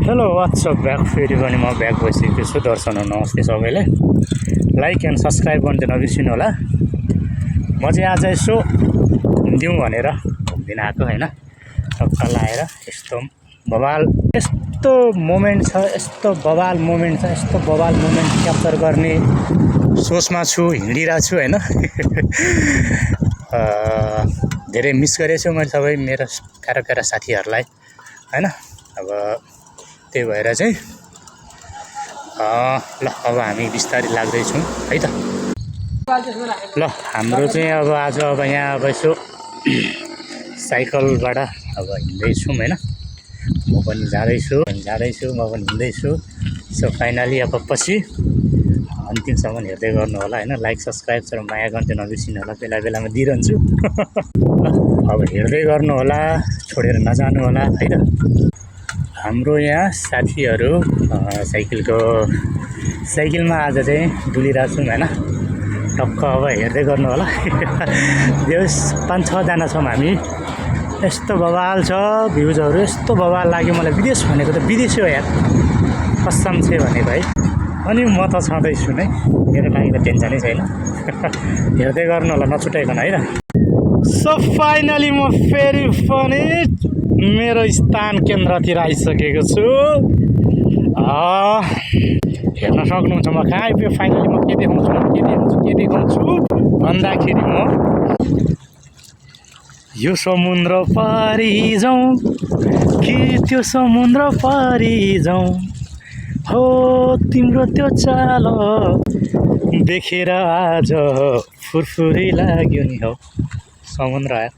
Hello WhatsApp back फेरि पनि म ब्याक भइसकेको छु। दर्शकहरू नमस्ते सबैले। लाइक एन्ड सब्सक्राइब गर्नु चाहिँ नबिर्सिनु होला। म चाहिँ आज यसो घुमिदिउँ भनेर घुम्दिन आएको हैन। टक्क लाएर यस्तो मोमेन्ट छ, यस्तो बवाल मोमेन्ट क्याप्चर गर्ने सोचमा छु, हिँडिरहेको छु हैन। धेरै मिस गरेछु मैले सबै मेरो प्यारा साथीहरूलाई हैन। अब त्यही भएर चाहिँ ल अब हामी बिस्तारै लाग्दैछौँ है त। ल हाम्रो चाहिँ अब आज यहाँ अब यसो साइकलबाट अब हिँड्दैछौँ हैन। म पनि जाँदैछु, म पनि हिँड्दैछु। सो फाइनली अब पछि अन्तिमसम्म हेर्दै गर्नु होला हैन। लाइक सब्सक्राइब र माया गर्न चाहिँ नबिर्सिनु होला, बेलामा दिइरहन्छु। अब हेर्दै गर्नु होला, छोडेर नजानु होला है त। हाम्रो यहाँ साथीहरू साइकलमा आज चाहिँ डुलिरहेको छौँ हैन। टक्क अब हेर्दै गर्नु होला। देउस 5-6 जना छौँ हामी। यस्तो बवाल छ, भ्युजहरू यस्तो बवाल लाग्यो मलाई। विदेश भनेको त विदेशी हो यार, कसम चाहिँ भनेको है। अनि म त छँदैछु नै, मेरो लागि त टेन्सनै छैन। हेर्दै गर्नु होला नछुटाइकन है त। सो फाइनली म फेरि पनि मेरो स्थान केन्द्रतिर आइसकेको छु। हेर्न सक्नुहुन्छ म कहाँ आइपुग्यो। फाइनली म के देखाउँछु भन्दाखेरि म यो समुद्र पारी जाउँ कि त्यो समुद्र पारी जाउँ, हो तिम्रो त्यो चाल देखेर आज फुरफुरी लाग्यो नि। हो समुद्र आयो।